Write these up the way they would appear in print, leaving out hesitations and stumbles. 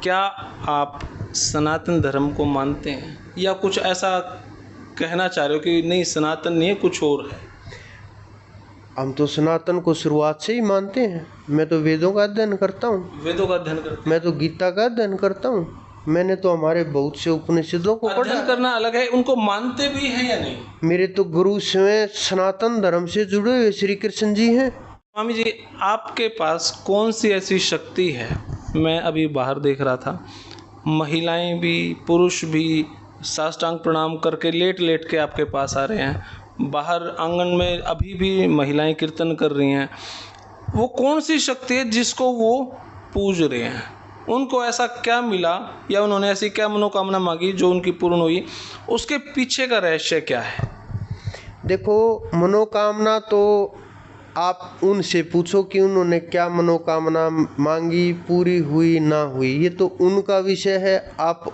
क्या आप सनातन धर्म को मानते हैं या कुछ ऐसा कहना चाह रहे हो कि नहीं सनातन नहीं है कुछ और है? हम तो सनातन को शुरुआत से ही मानते हैं। मैं तो वेदों का अध्ययन करता हूँ। वेदों का अध्ययन करते हैं? मैं तो गीता का अध्ययन करता हूँ। मैंने तो हमारे बहुत से उपनिषदों को पढ़ा अध्ययन है। करना अलग है, उनको मानते भी हैं या नहीं? मेरे तो गुरु स्वयं सनातन धर्म से जुड़े हुए श्री कृष्ण जी हैं। स्वामी जी, आपके पास कौन सी ऐसी शक्ति है? मैं अभी बाहर देख रहा था, महिलाएं भी पुरुष भी साष्टांग प्रणाम करके लेट लेट के आपके पास आ रहे हैं। बाहर आंगन में अभी भी महिलाएं कीर्तन कर रही हैं। वो कौन सी शक्ति है जिसको वो पूज रहे हैं? उनको ऐसा क्या मिला या उन्होंने ऐसी क्या मनोकामना मांगी जो उनकी पूर्ण हुई? उसके पीछे का रहस्य क्या है? देखो, मनोकामना तो आप उनसे पूछो कि उन्होंने क्या मनोकामना मांगी, पूरी हुई ना हुई, ये तो उनका विषय है। आप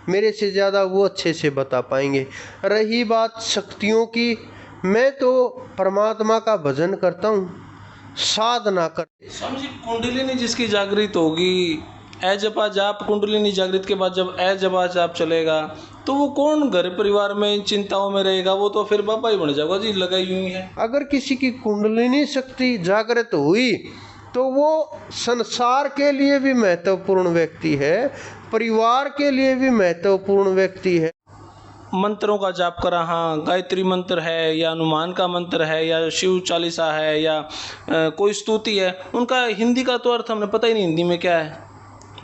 मेरे से ज़्यादा वो अच्छे से बता पाएंगे। रही बात शक्तियों की, मैं तो परमात्मा का भजन करता हूँ, साधना कर। स्वामी जी, कुंडलिनी जिसकी जागृत होगी, ए जपा जाप कुंडलिनी जागृत के बाद जब ए जपा जाप चलेगा तो वो कौन घर परिवार में इन चिंताओं में रहेगा? वो तो फिर बाबा ही बन जाएगा जी, लगाई हुई है। अगर किसी की कुंडलिनी शक्ति जागृत हुई तो वो संसार के लिए भी महत्वपूर्ण व्यक्ति है, परिवार के लिए भी महत्वपूर्ण व्यक्ति है। मंत्रों का जाप करा, हाँ, गायत्री मंत्र है या हनुमान का मंत्र है या शिव चालीसा है या कोई स्तुति है, उनका हिंदी का तो अर्थ हमें पता ही नहीं हिंदी में क्या है,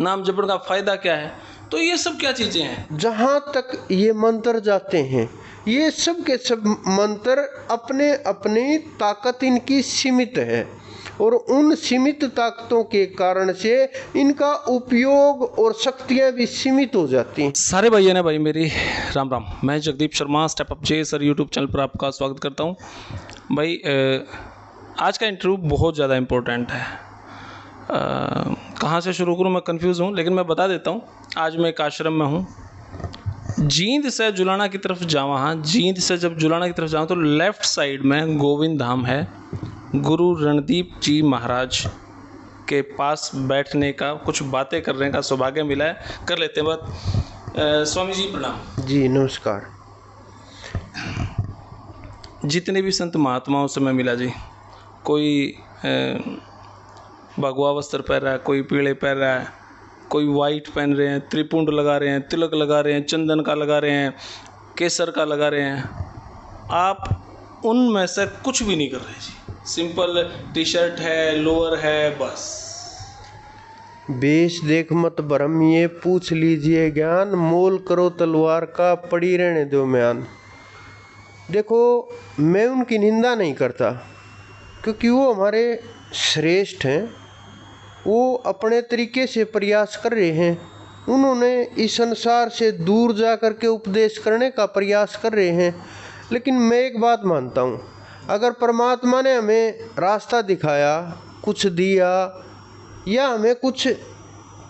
नाम जपने का फायदा क्या है। तो ये सब क्या चीज़ें हैं? जहाँ तक ये मंत्र जाते हैं, ये सब के सब मंत्र अपने अपनी ताकत इनकी सीमित है और उन सीमित ताकतों के कारण से इनका उपयोग और शक्तियाँ भी सीमित हो जाती हैं। सारे भाइयों ने भाई मेरी राम राम। मैं जगदीप शर्मा स्टेप अप जे सर यूट्यूब चैनल पर आपका स्वागत करता हूँ। भाई आज का इंटरव्यू बहुत ज़्यादा इम्पोर्टेंट है। कहाँ से शुरू करूँ मैं कंफ्यूज हूँ, लेकिन मैं बता देता हूँ। आज मैं एक आश्रम में हूँ। जींद से जुलाना की तरफ जावा, हाँ, जींद से जब जुलाना की तरफ जाऊँ तो लेफ़्ट साइड में गोविंद धाम है। गुरु रणदीप जी महाराज के पास बैठने का, कुछ बातें करने का सौभाग्य मिला है, कर लेते हैं बात। स्वामी जी प्रणाम। जी नमस्कार। जितने भी संत महात्माओं से मैं मिला जी, कोई भगवा वस्त्र पहन रहा है, कोई पीले पहन रहा है, कोई वाइट पहन रहे हैं, त्रिपुंड लगा रहे हैं, तिलक लगा रहे हैं, चंदन का लगा रहे हैं, केसर का लगा रहे हैं। आप उनमें से कुछ भी नहीं कर रहे जी, सिंपल टी शर्ट है, लोअर है, बस। बेश देख मत भरम, ये पूछ लीजिए ज्ञान, मोल करो तलवार का, पड़ी रहने दो म्यान। देखो, मैं उनकी निंदा नहीं करता क्योंकि वो हमारे श्रेष्ठ हैं। वो अपने तरीके से प्रयास कर रहे हैं। उन्होंने इस संसार से दूर जा कर के उपदेश करने का प्रयास कर रहे हैं। लेकिन मैं एक बात मानता हूँ, अगर परमात्मा ने हमें रास्ता दिखाया, कुछ दिया या हमें कुछ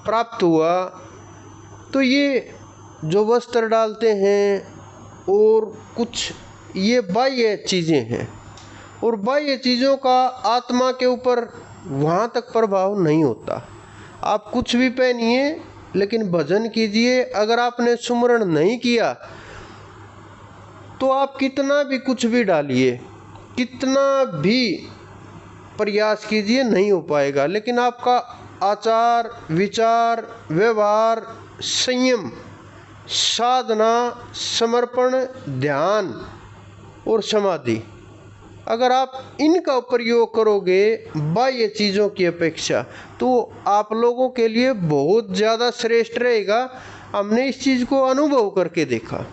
प्राप्त हुआ, तो ये जो वस्त्र डालते हैं और कुछ ये बाह्य चीज़ें हैं और बाह्य चीज़ों का आत्मा के ऊपर वहाँ तक प्रभाव नहीं होता। आप कुछ भी पहनिए लेकिन भजन कीजिए। अगर आपने सुमरण नहीं किया तो आप कितना भी कुछ भी डालिए, कितना भी प्रयास कीजिए, नहीं हो पाएगा। लेकिन आपका आचार विचार व्यवहार, संयम, साधना, समर्पण, ध्यान और समाधि, अगर आप इनका प्रयोग करोगे बाह्य चीज़ों की अपेक्षा, तो आप लोगों के लिए बहुत ज़्यादा श्रेष्ठ रहेगा। हमने इस चीज़ को अनुभव करके देखा।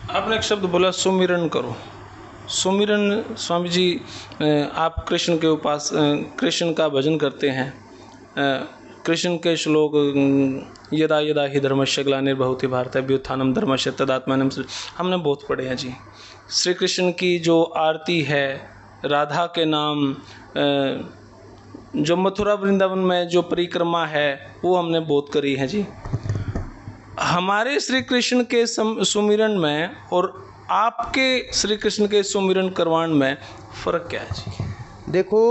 आपने एक शब्द बोला सुमिरन करो। सुमिरन, स्वामी जी, आप कृष्ण के उपास, कृष्ण का भजन करते हैं। कृष्ण के श्लोक यदा यदा हि धर्मस्य ग्लानिर्भवति भारत अभ्युत्थानम धर्मस्य तदात्मानं, हमने बहुत पढ़े हैं जी। श्री कृष्ण की जो आरती है, राधा के नाम, जो मथुरा वृंदावन में जो परिक्रमा है, वो हमने बहुत करी है जी। हमारे श्री कृष्ण के सुमिरन में और आपके श्री कृष्ण के सुमिरन करवान में फ़र्क क्या है जी? देखो,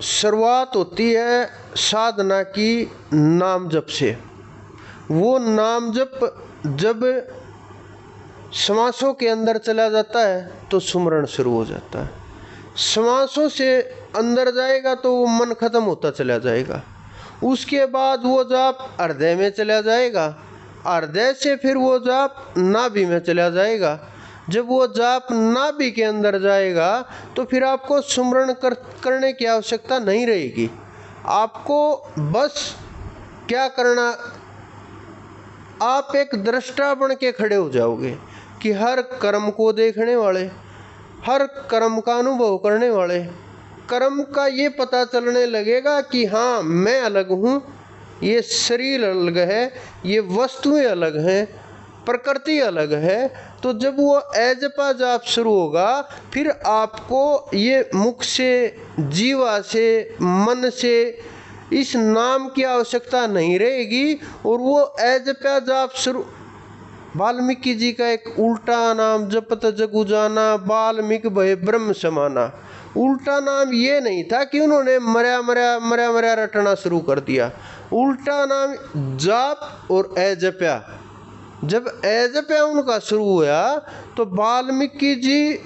शुरुआत होती है साधना की नाम जप से। वो नाम जप जब श्वासों के अंदर चला जाता है तो सुमरण शुरू हो जाता है। श्वासों से अंदर जाएगा तो वो मन खत्म होता चला जाएगा। उसके बाद वो जाप हृदय में चला जाएगा, हृदय से फिर वो जाप नाभि में चला जाएगा। जब वो जाप नाभि के अंदर जाएगा तो फिर आपको सुमरण करने की आवश्यकता नहीं रहेगी। आपको बस क्या करना, आप एक दृष्टा बन के खड़े हो जाओगे कि हर कर्म को देखने वाले, हर कर्म का अनुभव करने वाले, कर्म का ये पता चलने लगेगा कि हाँ मैं अलग हूँ, ये शरीर अलग है, ये वस्तुएं अलग हैं, प्रकृति अलग है। तो जब वो एजपा जाप शुरू होगा फिर आपको ये मुख से, जीवा से, मन से इस नाम की आवश्यकता नहीं रहेगी। और वो एजपा जाप शुरू, वाल्मीकि जी का एक उल्टा नाम जपत जगु जाना, वाल्मीकि भय ब्रह्म समाना। उल्टा नाम ये नहीं था कि उन्होंने मरा मरा मरा मरा रटना शुरू कर दिया। उल्टा नाम जाप और एजप्या, जब एजप्या उनका शुरू हुआ तो वाल्मीकि जी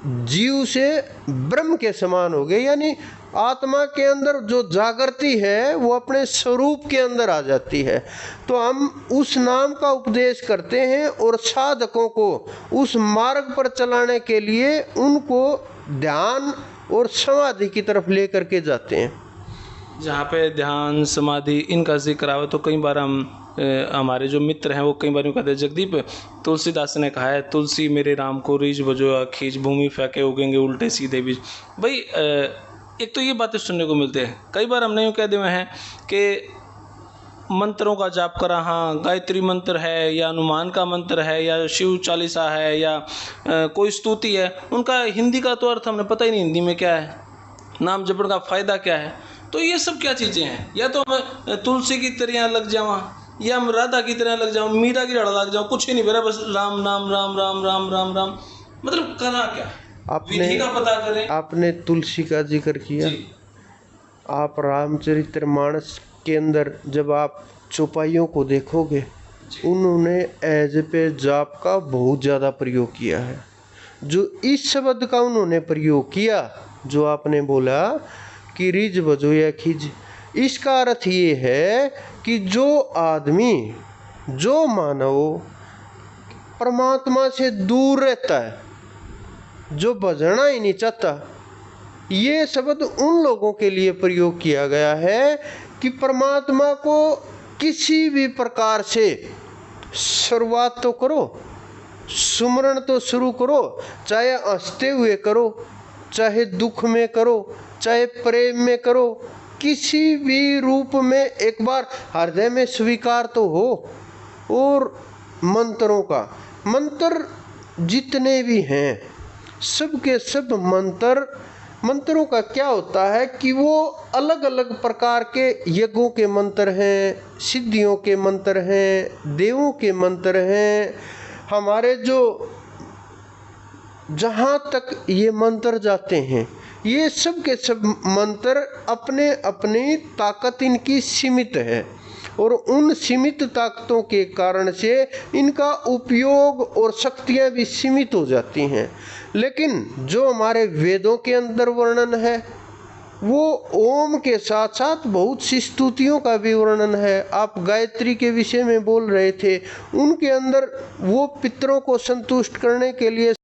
जीव से ब्रह्म के समान हो गए। यानी आत्मा के अंदर जो जागृति है वो अपने स्वरूप के अंदर आ जाती है। तो हम उस नाम का उपदेश करते हैं और साधकों को उस मार्ग पर चलाने के लिए उनको ध्यान और समाधि की तरफ लेकर के जाते हैं। जहाँ पे ध्यान समाधि इनका जिक्र आवे तो कई बार हमारे जो मित्र हैं वो कई बार यूँ कहते हैं, जगदीप तुलसीदास ने कहा है तुलसी मेरे राम को रीझ बजो खींच, भूमि फेंके उगेंगे उल्टे सीधे बीज। भाई एक तो ये बातें सुनने को मिलते हैं। कई बार हमने यूँ कह दिए हैं कि मंत्रों का जाप करा, हाँ गायत्री मंत्र है या हनुमान का मंत्र है या शिव चालीसा है या कोई स्तुति है, उनका हिंदी का तो अर्थ हमने पता ही नहीं हिंदी में क्या है, नाम जपण का फ़ायदा क्या है। तो ये सब क्या चीज़ें हैं, या तो मैं तुलसी की तरह लग जाऊँ या हम राधा की तरह लग जाऊँ, मीरा की तरह लग जाऊँ, कुछ ही नहीं मेरा, बस राम नाम राम राम राम राम राम। मतलब करना क्या, विधि का पता करें। आपने तुलसी का जिक्र किया, आप रामचरितमानस के अंदर जब आप चौपाइयों को देखोगे उन्होंने एज पे जाप का बहुत ज़्यादा प्रयोग किया है। जो इस शब्द का उन्होंने प्रयोग किया जो आपने बोला कि रिज बजो या खिज, इसका अर्थ ये है कि जो आदमी, जो मानव परमात्मा से दूर रहता है, जो बजना ही नहीं चाहता, ये शब्द उन लोगों के लिए प्रयोग किया गया है कि परमात्मा को किसी भी प्रकार से शुरुआत तो करो, सुमरण तो शुरू करो, चाहे हंसते हुए करो, चाहे दुख में करो, चाहे प्रेम में करो, किसी भी रूप में एक बार हृदय में स्वीकार तो हो। और मंत्रों का, मंत्र जितने भी हैं सब के सब मंत्रों का क्या होता है कि वो अलग अलग प्रकार के यज्ञों के मंत्र हैं, सिद्धियों के मंत्र हैं, देवों के मंत्र हैं। हमारे जो जहाँ तक ये मंत्र जाते हैं ये सब के सब मंत्र अपने अपनी ताकत इनकी सीमित है और उन सीमित ताकतों के कारण से इनका उपयोग और शक्तियाँ भी सीमित हो जाती हैं। लेकिन जो हमारे वेदों के अंदर वर्णन है वो ओम के साथ साथ बहुत सी स्तुतियों का भी वर्णन है। आप गायत्री के विषय में बोल रहे थे, उनके अंदर वो पितरों को संतुष्ट करने के लिए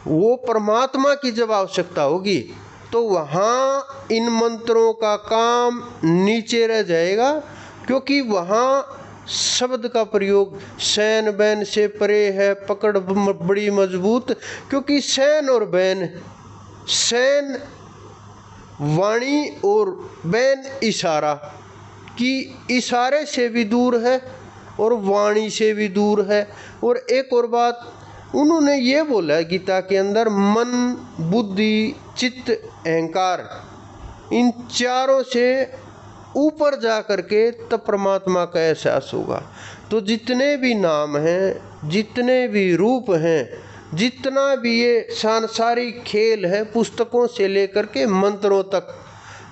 वो परमात्मा की जब आवश्यकता होगी तो वहाँ इन मंत्रों का काम नीचे रह जाएगा, क्योंकि वहाँ शब्द का प्रयोग सैन बैन से परे है, पकड़ बड़ी मजबूत। क्योंकि सैन और बैन, सैन वाणी और बैन इशारा, कि इशारे से भी दूर है और वाणी से भी दूर है। और एक और बात उन्होंने ये बोला है गीता के अंदर, मन, बुद्धि, चित्त, अहंकार, इन चारों से ऊपर जा कर के तब परमात्मा का एहसास होगा। तो जितने भी नाम हैं, जितने भी रूप हैं, जितना भी ये सांसारिक खेल है, पुस्तकों से लेकर के मंत्रों तक,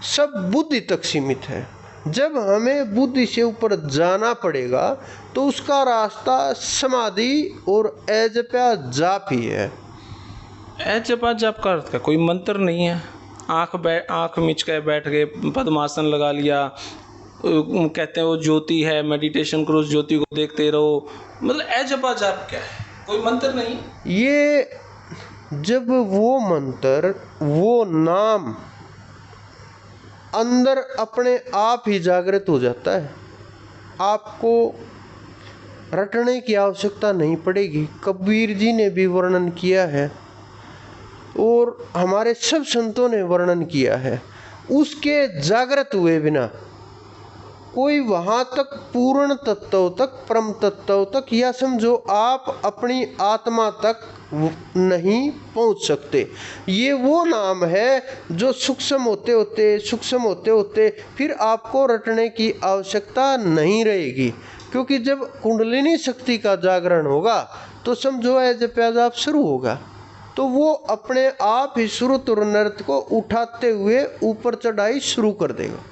सब बुद्धि तक सीमित है। जब हमें बुद्धि से ऊपर जाना पड़ेगा तो उसका रास्ता समाधि और अजपा जाप ही है। अजपा जाप का अर्थ क्या? कोई मंत्र नहीं है? आँख मिच के बैठ गए, पद्मासन लगा लिया, कहते हैं वो ज्योति है, मेडिटेशन करो, उस ज्योति को देखते रहो, मतलब अजपा जाप क्या है? कोई मंत्र नहीं। ये जब वो मंत्र, वो नाम अंदर अपने आप ही जागृत हो जाता है, आपको रटने की आवश्यकता नहीं पड़ेगी। कबीर जी ने भी वर्णन किया है और हमारे सब संतों ने वर्णन किया है। उसके जागृत हुए बिना कोई वहाँ तक पूर्ण तत्व तक, परम तत्व तक, या समझो आप अपनी आत्मा तक नहीं पहुँच सकते। ये वो नाम है जो सूक्ष्म होते होते फिर आपको रटने की आवश्यकता नहीं रहेगी, क्योंकि जब कुंडलिनी शक्ति का जागरण होगा तो समझो अजपा जाप शुरू होगा, तो वो अपने आप ही श्रुत और नृत्य को उठाते हुए ऊपर चढ़ाई शुरू कर देगा।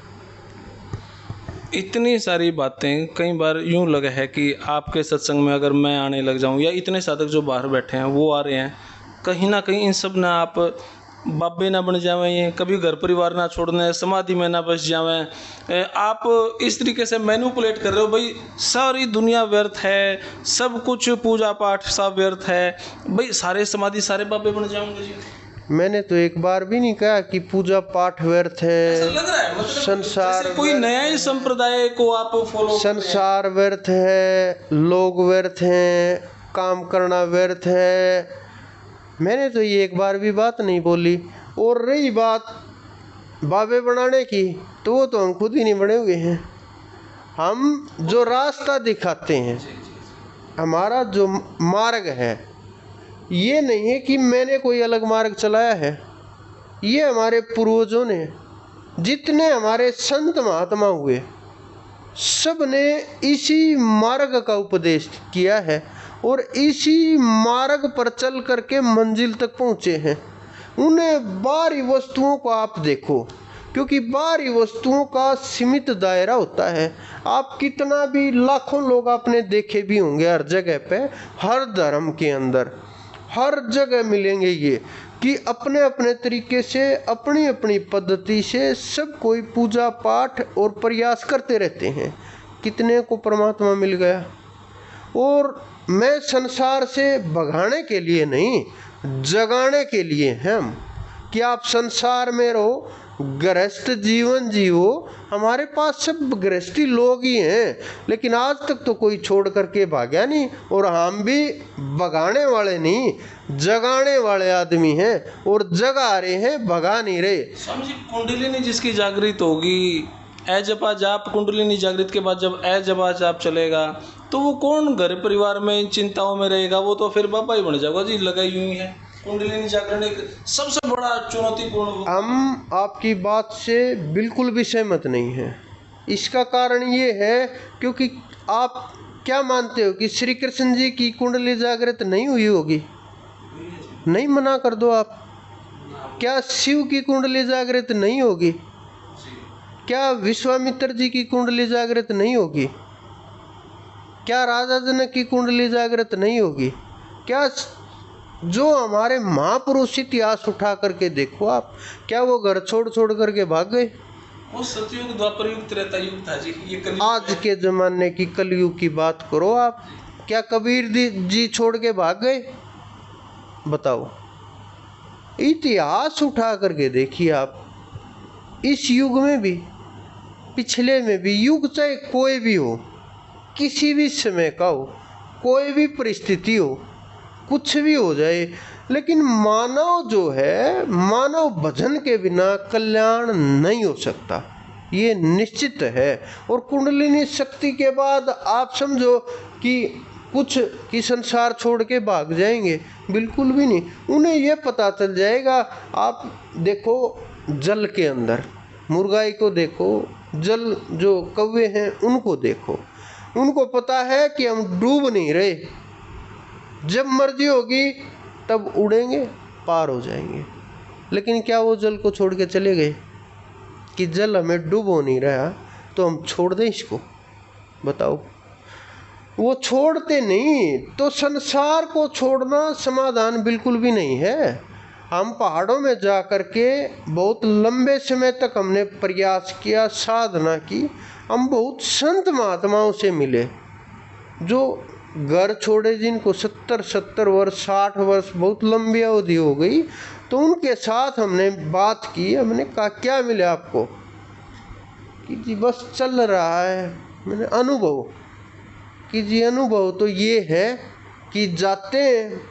इतनी सारी बातें, कई बार यूँ लगा है कि आपके सत्संग में अगर मैं आने लग जाऊं, या इतने साधक जो बाहर बैठे हैं वो आ रहे हैं, कहीं ना कहीं इन सब ना आप बाबे ना बन जावें, कभी घर परिवार ना छोड़ने, समाधि में ना बस जावें। आप इस तरीके से मैनिपुलेट कर रहे हो, भाई सारी दुनिया व्यर्थ है, सब कुछ पूजा पाठ सब व्यर्थ है, भाई सारे समाधि सारे बाबे बन जाऊंगे जी। मैंने तो एक बार भी नहीं कहा कि पूजा पाठ व्यर्थ है, लग रहा है मतलब संसार कोई नया ही संप्रदाय को आप फॉलो, संसार व्यर्थ है, लोग व्यर्थ हैं, काम करना व्यर्थ है। मैंने तो ये एक बार भी बात नहीं बोली। और रही बात बाबे बनाने की, तो वो तो हम खुद ही नहीं बने हुए हैं। हम जो रास्ता दिखाते हैं, हमारा जो मार्ग है, ये नहीं है कि मैंने कोई अलग मार्ग चलाया है। ये हमारे पूर्वजों ने, जितने हमारे संत महात्मा हुए, सब ने इसी मार्ग का उपदेश किया है और इसी मार्ग पर चल करके मंजिल तक पहुँचे हैं। उन्हें बाहरी वस्तुओं को आप देखो, क्योंकि बाहरी वस्तुओं का सीमित दायरा होता है। आप कितना भी लाखों लोग आपने देखे भी होंगे हर जगह पे, हर धर्म के अंदर हर जगह मिलेंगे ये कि अपने अपने तरीके से, अपनी अपनी पद्धति से सब कोई पूजा पाठ और प्रयास करते रहते हैं। कितने को परमात्मा मिल गया। और मैं संसार से भगाने के लिए नहीं, जगाने के लिए हम, कि आप संसार में रहो, गृहस्थ जीवन जियो। हमारे पास सब गृहस्थी लोग ही हैं, लेकिन आज तक तो कोई छोड़ करके भाग्या नहीं। और हम भी भगाने वाले नहीं, जगाने वाले आदमी हैं, और जगा रहे हैं, भगा नहीं रहे। समझिए, कुंडलिनी जिसकी जागृत होगी, अजपा जाप कुंडलिनी जागृत के बाद जब अजपा जाप चलेगा, तो वो कौन घर परिवार में चिंताओं में रहेगा? वो तो फिर बाबा ही बन जाएगा जी। लगाई हुई है कुंडलिनी जागरण एक सबसे बड़ा चुनौतीपूर्ण। हम आपकी बात से बिल्कुल भी सहमत नहीं हैं। इसका कारण ये है क्योंकि आप क्या मानते हो कि श्री कृष्ण जी की कुंडली जागृत नहीं हुई होगी? नहीं, मना कर दो आप। क्या शिव की कुंडली जागृत नहीं होगी? क्या विश्वामित्र जी की कुंडली जागृत नहीं होगी? क्या राजा जनक की कुंडली जागृत नहीं होगी? क्या जो हमारे महापुरुष इतिहास उठा करके देखो आप, क्या वो घर छोड़ छोड़ करके भाग गए? वो सतयुग द्वापर युग त्रेता युग था जी। ये कलयुग आज के जमाने की कलयुग की बात करो आप। क्या कबीर जी छोड़ के भाग गए? बताओ। इतिहास उठा करके देखिए आप। इस युग में भी, पिछले में भी, युग चाहे कोई भी हो, किसी भी समय का हो, कोई भी परिस्थिति हो, कुछ भी हो जाए, लेकिन मानव जो है, मानव भजन के बिना कल्याण नहीं हो सकता, ये निश्चित है। और कुंडलिनी शक्ति के बाद आप समझो कि कुछ कि संसार छोड़ के भाग जाएंगे, बिल्कुल भी नहीं। उन्हें यह पता चल जाएगा। आप देखो जल के अंदर मुर्गाई को देखो, जल जो कौवे हैं उनको देखो, उनको पता है कि हम डूब नहीं रहे, जब मर्जी होगी तब उड़ेंगे, पार हो जाएंगे। लेकिन क्या वो जल को छोड़ के चले गए? कि जल हमें डुबो नहीं रहा, तो हम छोड़ दें इसको? बताओ। वो छोड़ते नहीं, तो संसार को छोड़ना समाधान बिल्कुल भी नहीं है। हम पहाड़ों में जा कर के बहुत लंबे समय तक हमने प्रयास किया, साधना की, हम बहुत संत महात्माओं से मिले जो घर छोड़े, जिनको 70 वर्ष 60 वर्ष बहुत लंबी अवधि हो गई, तो उनके साथ हमने बात की। हमने कहा क्या मिले आपको? कि जी बस चल रहा है। मैंने अनुभव कि जी अनुभव तो ये है कि जाते हैं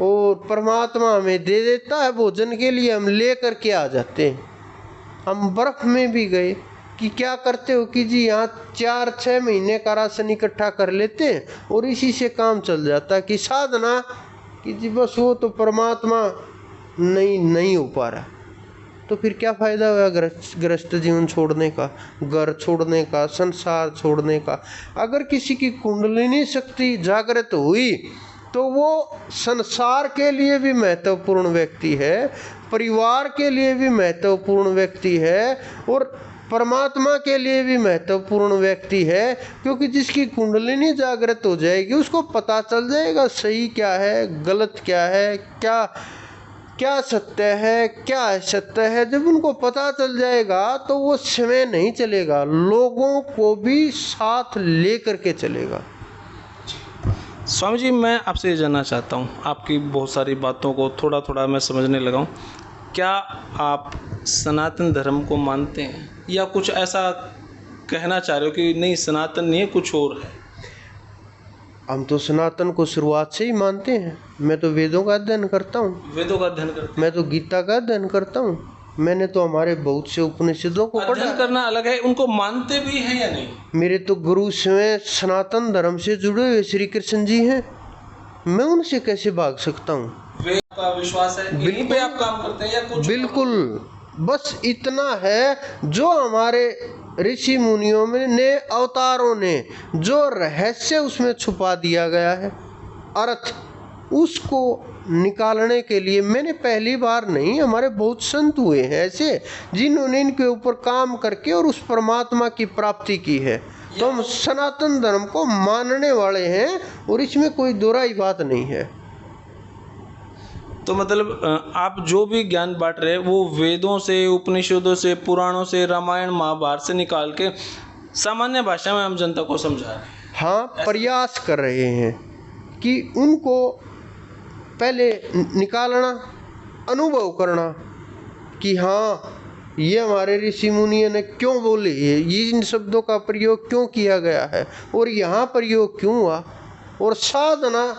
और परमात्मा हमें दे देता है भोजन के लिए, हम ले कर के आ जाते हैं। हम बर्फ़ में भी गए कि क्या करते हो? कि जी यहाँ 4-6 महीने का राशन इकट्ठा कर लेते हैं और इसी से काम चल जाता है। कि साधना, कि जी बस वो तो परमात्मा नहीं हो पा रहा। तो फिर क्या फ़ायदा हुआ गृहस्थ जीवन छोड़ने का, घर छोड़ने का, संसार छोड़ने का? अगर किसी की कुंडलिनी शक्ति जागृत हुई तो वो संसार के लिए भी महत्वपूर्ण व्यक्ति है, परिवार के लिए भी महत्वपूर्ण व्यक्ति है और परमात्मा के लिए भी महत्वपूर्ण व्यक्ति है। क्योंकि जिसकी कुंडलिनी जागृत हो जाएगी उसको पता चल जाएगा सही क्या है, गलत क्या है, क्या सत्य है, क्या असत्य है। जब उनको पता चल जाएगा तो वो समय नहीं चलेगा, लोगों को भी साथ लेकर के चलेगा। स्वामी जी, मैं आपसे ये जानना चाहता हूँ, आपकी बहुत सारी बातों को थोड़ा थोड़ा मैं समझने लगा हूँ। क्या आप सनातन धर्म को मानते हैं या कुछ ऐसा कहना चाह रहे हो कि नहीं सनातन नहीं है, कुछ और है? हम तो सनातन को शुरुआत से ही मानते हैं। मैं तो वेदों का अध्ययन करता हूँ। वेदों का अध्ययन करते हैं? मैं तो गीता का अध्ययन करता हूँ। मैंने तो हमारे बहुत से उपनिषदों को पढ़ा। अध्ययन करना अलग है, उनको मानते भी हैं या नहीं? मेरे तो गुरु स्वयं सनातन धर्म से जुड़े हुए श्री कृष्ण जी हैं, मैं उनसे कैसे भाग सकता हूँ? वे आपका विश्वास है, यहीं पे आप काम करते हैं या कुछ? बिल्कुल, बस इतना है जो हमारे ऋषि मुनियों में ने, अवतारों ने जो रहस्य उसमें छुपा दिया गया है, अर्थ उसको निकालने के लिए मैंने पहली बार नहीं, हमारे बहुत संत हुए हैं ऐसे जिन्होंने इनके ऊपर काम करके और उस परमात्मा की प्राप्ति की है। तो हम सनातन धर्म को मानने वाले हैं और इसमें कोई दोहराई बात नहीं है। तो मतलब आप जो भी ज्ञान बांट रहे हैं वो वेदों से, उपनिषदों से, पुराणों से, रामायण महाभारत से निकाल के सामान्य भाषा में हम जनता को समझा रहे हैं। हाँ, प्रयास कर रहे हैं कि उनको पहले निकालना, अनुभव करना कि हाँ ये हमारे ऋषि मुनियों ने क्यों बोले, ये इन शब्दों का प्रयोग क्यों किया गया है और यहाँ प्रयोग क्यों हुआ। और साधना,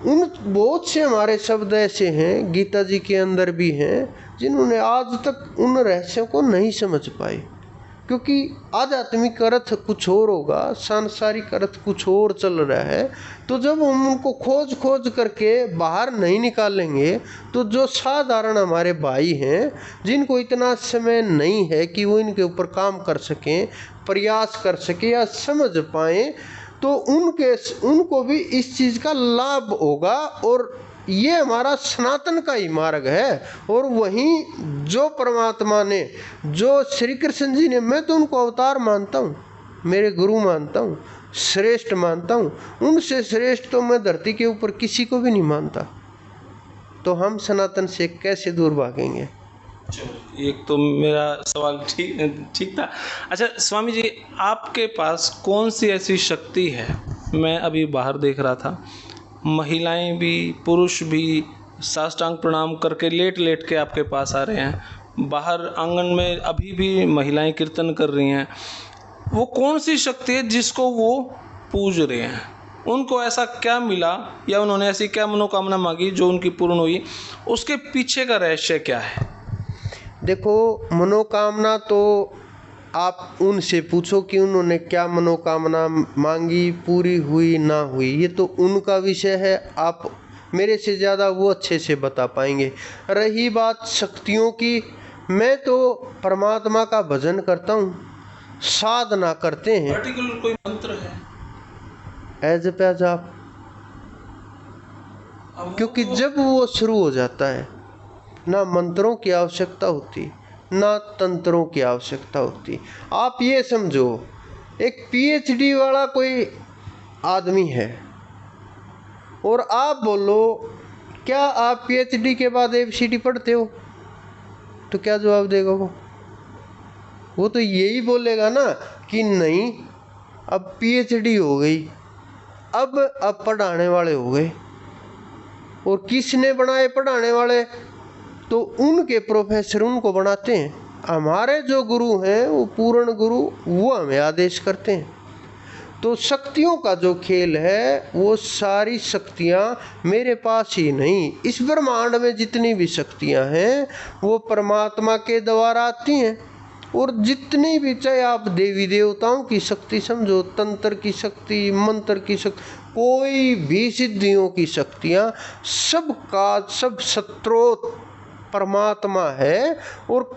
उन बहुत से हमारे शब्द ऐसे हैं गीता जी के अंदर भी हैं जिन्होंने आज तक उन रहस्यों को नहीं समझ पाए। क्योंकि आध्यात्मिक अर्थ कुछ और होगा, सांसारिक अर्थ कुछ और चल रहा है। तो जब हम उनको खोज करके बाहर नहीं निकालेंगे तो जो साधारण हमारे भाई हैं जिनको इतना समय नहीं है कि वो इनके ऊपर काम कर सकें, प्रयास कर सकें या समझ पाएँ, तो उनको भी इस चीज़ का लाभ होगा। और ये हमारा सनातन का ही मार्ग है। और वहीं जो परमात्मा ने, जो श्री कृष्ण जी ने, मैं तो उनको अवतार मानता हूँ, मेरे गुरु मानता हूँ, श्रेष्ठ मानता हूँ। उनसे श्रेष्ठ तो मैं धरती के ऊपर किसी को भी नहीं मानता। तो हम सनातन से कैसे दूर भागेंगे? एक तो मेरा सवाल ठीक था। अच्छा स्वामी जी, आपके पास कौन सी ऐसी शक्ति है? मैं अभी बाहर देख रहा था, महिलाएं भी पुरुष भी साष्टांग प्रणाम करके लेट के आपके पास आ रहे हैं। बाहर आंगन में अभी भी महिलाएं कीर्तन कर रही हैं। वो कौन सी शक्ति है जिसको वो पूज रहे हैं? उनको ऐसा क्या मिला या उन्होंने ऐसी क्या मनोकामना मांगी जो उनकी पूर्ण हुई? उसके पीछे का रहस्य क्या है? देखो, मनोकामना तो आप उनसे पूछो कि उन्होंने क्या मनोकामना मांगी, पूरी हुई ना हुई, ये तो उनका विषय है। आप मेरे से ज़्यादा वो अच्छे से बता पाएंगे। रही बात शक्तियों की, मैं तो परमात्मा का भजन करता हूँ, साधना करते हैं। पर्टिकुलर कोई मंत्र है? एज पे आप, क्योंकि जब वो शुरू हो जाता है ना मंत्रों की आवश्यकता होती, ना तंत्रों की आवश्यकता होती। आप ये समझो, एक पीएचडी वाला कोई आदमी है और आप बोलो क्या आप पीएचडी के बाद एबीसीडी पढ़ते हो, तो क्या जवाब देगा वो तो यही बोलेगा ना कि नहीं, अब पीएचडी हो गई, अब पढ़ाने वाले हो गए। और किसने बनाए पढ़ाने वाले? तो उनके प्रोफेसर उनको बनाते हैं। हमारे जो गुरु हैं वो पूर्ण गुरु, वो हमें आदेश करते हैं। तो शक्तियों का जो खेल है वो सारी शक्तियाँ मेरे पास ही नहीं, इस ब्रह्मांड में जितनी भी शक्तियाँ हैं वो परमात्मा के द्वारा आती हैं। और जितनी भी, चाहे आप देवी देवताओं की शक्ति समझो, तंत्र की शक्ति, मंत्र की शक्ति, कोई भी सिद्धियों की शक्तियाँ, सब स्रोत परमात्मा है। और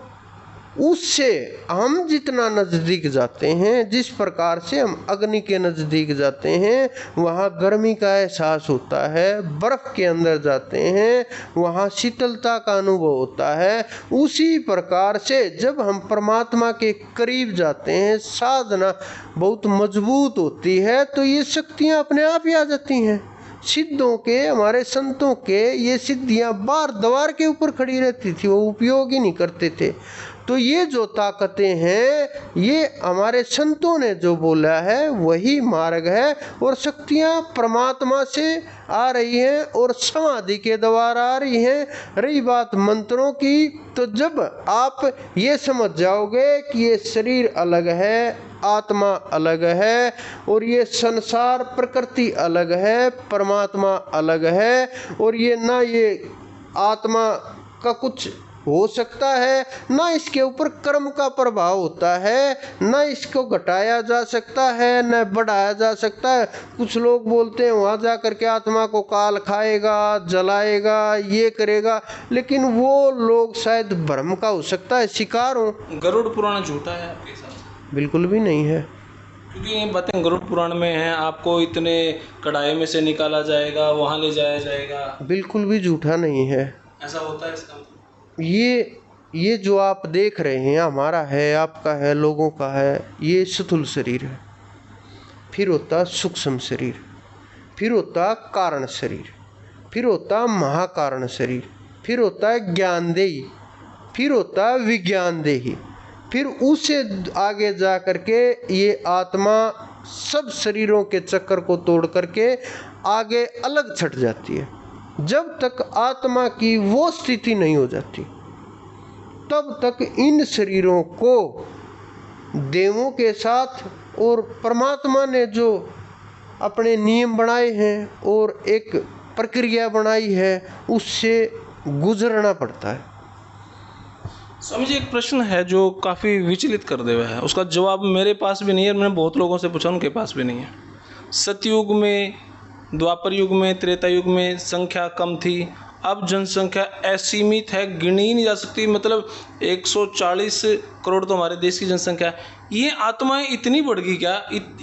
उससे हम जितना नज़दीक जाते हैं, जिस प्रकार से हम अग्नि के नज़दीक जाते हैं वहाँ गर्मी का एहसास होता है, बर्फ़ के अंदर जाते हैं वहाँ शीतलता का अनुभव होता है, उसी प्रकार से जब हम परमात्मा के करीब जाते हैं, साधना बहुत मजबूत होती है, तो ये शक्तियाँ अपने आप ही आ जाती हैं। सिद्धों के, हमारे संतों के ये सिद्धियाँ बार द्वार के ऊपर खड़ी रहती थी, वो उपयोग ही नहीं करते थे। तो ये जो ताकतें हैं ये हमारे संतों ने जो बोला है वही मार्ग है। और शक्तियाँ परमात्मा से आ रही हैं और समाधि के द्वारा आ रही हैं। रही बात मंत्रों की, तो जब आप ये समझ जाओगे कि ये शरीर अलग है, आत्मा अलग है, और ये संसार प्रकृति अलग है, परमात्मा अलग है, और ये ना ये आत्मा का कुछ हो सकता है, ना इसके ऊपर कर्म का प्रभाव होता है, ना इसको घटाया जा सकता है, न बढ़ाया जा सकता है। कुछ लोग बोलते हैं वहाँ जा कर के आत्मा को काल खाएगा, जलाएगा, ये करेगा, लेकिन वो लोग शायद भ्रम का हो सकता है शिकार हो। गरुड़ पुराण झूठा है आपके हिसाब से? बिल्कुल भी नहीं है, क्योंकि ये बातें गरुड़ पुराण में हैं, आपको इतने कढ़ाई में से निकाला जाएगा, वहाँ ले जाया जाएगा। बिल्कुल भी झूठा नहीं है। ऐसा होता है इसका? ये जो आप देख रहे हैं हमारा है, आपका है, लोगों का है, ये स्थूल शरीर है। फिर होता सूक्ष्म शरीर, फिर होता कारण शरीर, फिर होता महाकारण शरीर, फिर होता है ज्ञानदेही, फिर होता है विज्ञान देही, फिर उससे आगे जा करके ये आत्मा सब शरीरों के चक्कर को तोड़ करके आगे अलग छट जाती है। जब तक आत्मा की वो स्थिति नहीं हो जाती तब तक इन शरीरों को देवों के साथ और परमात्मा ने जो अपने नियम बनाए हैं और एक प्रक्रिया बनाई है उससे गुजरना पड़ता है। स्वामी जी, एक प्रश्न है जो काफ़ी विचलित कर दे हुआ है, उसका जवाब मेरे पास भी नहीं है, मैंने बहुत लोगों से पूछा, उनके पास भी नहीं है। सतयुग में, द्वापर युग में, त्रेता युग में संख्या कम थी, अब जनसंख्या असीमित है, गिनी ही नहीं जा सकती। मतलब 140 करोड़ तो हमारे देश की जनसंख्या है। ये आत्माएं इतनी बढ़ गई क्या?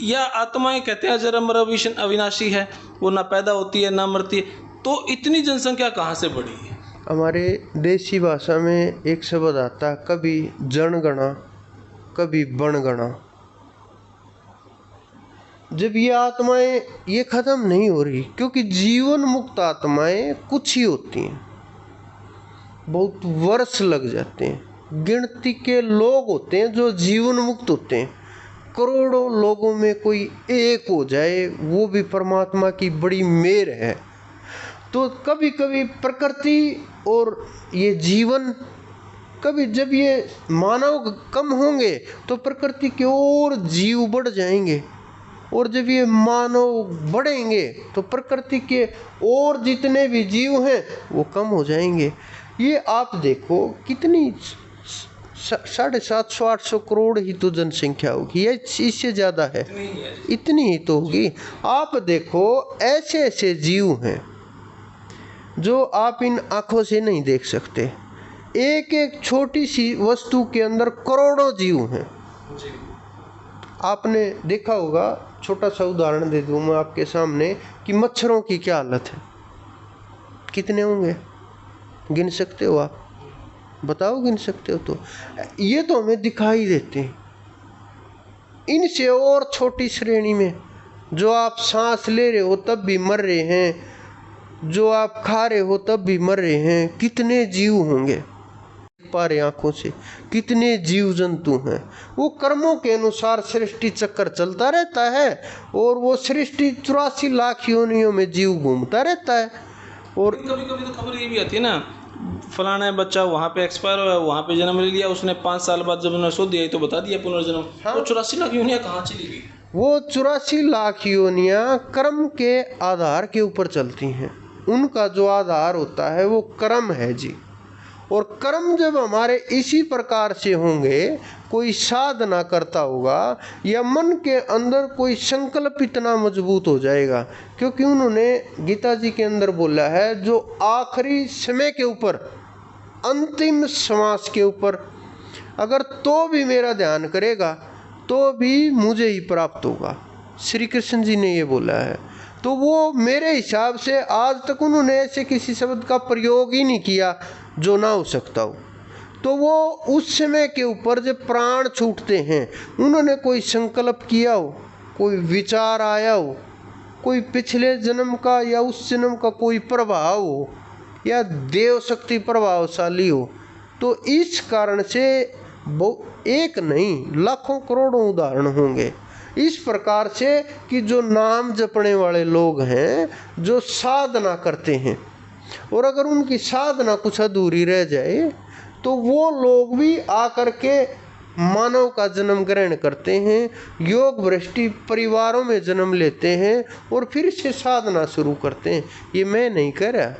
या आत्माएं कहते हैं जरा मर अविनाशी है, वो ना पैदा होती है ना मरती है, तो इतनी जनसंख्या कहाँ से बढ़ी है? हमारे देसी भाषा में एक शब्द आता है, कभी जनगणना कभी बनगणना। जब ये आत्माएं ये ख़त्म नहीं हो रही, क्योंकि जीवन मुक्त आत्माएं कुछ ही होती हैं, बहुत वर्ष लग जाते हैं। गिनती के लोग होते हैं जो जीवन मुक्त होते हैं, करोड़ों लोगों में कोई एक हो जाए वो भी परमात्मा की बड़ी मेहर है। तो कभी कभी प्रकृति और ये जीवन, कभी जब ये मानव कम होंगे तो प्रकृति के और जीव बढ़ जाएंगे, और जब ये मानव बढ़ेंगे तो प्रकृति के और जितने भी जीव हैं वो कम हो जाएंगे। ये आप देखो कितनी 750-800 करोड़ ही तो जनसंख्या होगी, या इससे ज़्यादा है, इतनी ही तो होगी। आप देखो ऐसे ऐसे जीव हैं जो आप इन आँखों से नहीं देख सकते। एक एक छोटी सी वस्तु के अंदर करोड़ों जीव हैं। आपने देखा होगा, छोटा सा उदाहरण दे दूँ मैं आपके सामने कि मच्छरों की क्या हालत है, कितने होंगे, गिन सकते हो आप? बताओ गिन सकते हो तो? ये तो हमें दिखाई देते हैं। इनसे और छोटी श्रेणी में जो आप सांस ले रहे हो तब भी मर रहे हैं, जो आप खा रहे हो तब भी मर रहे हैं, कितने जीव होंगे पारे आंखों से, कितने जीव जंतु हैं। वो कर्मों के अनुसार सृष्टि चक्कर चलता रहता है और वो सृष्टि 84 लाख योनियों में जीव घूमता रहता है। और कभी कभी तो खबर ये भी आती है ना, फलाना बच्चा वहाँ पे एक्सपायर हुआ, वहाँ पे जन्म ले लिया उसने, 5 साल बाद जब उन्होंने सो दिया तो बता दिया पुनर्जन्म। हाँ। वो 84 लाख योनियाँ कहाँ चली गई? वो 84 लाख योनियाँ कर्म के आधार के ऊपर चलती हैं। उनका जो आधार होता है वो कर्म है जी। और कर्म जब हमारे इसी प्रकार से होंगे, कोई साधना करता होगा या मन के अंदर कोई संकल्प इतना मजबूत हो जाएगा, क्योंकि उन्होंने गीता जी के अंदर बोला है जो आखिरी समय के ऊपर, अंतिम श्वास के ऊपर अगर तो भी मेरा ध्यान करेगा तो भी मुझे ही प्राप्त होगा। श्री कृष्ण जी ने ये बोला है। तो वो मेरे हिसाब से आज तक उन्होंने ऐसे किसी शब्द का प्रयोग ही नहीं किया जो ना हो सकता हो। तो वो उस समय के ऊपर जब प्राण छूटते हैं, उन्होंने कोई संकल्प किया हो, कोई विचार आया हो, कोई पिछले जन्म का या उस जन्म का कोई प्रभाव हो या देव शक्ति प्रभावशाली हो, तो इस कारण से एक नहीं लाखों करोड़ों उदाहरण होंगे इस प्रकार से कि जो नाम जपने वाले लोग हैं, जो साधना करते हैं, और अगर उनकी साधना कुछ अधूरी रह जाए तो वो लोग भी आकर के मानव का जन्म ग्रहण करते हैं, योग भ्रष्टि परिवारों में जन्म लेते हैं और फिर से साधना शुरू करते हैं। ये मैं नहीं कह रहा,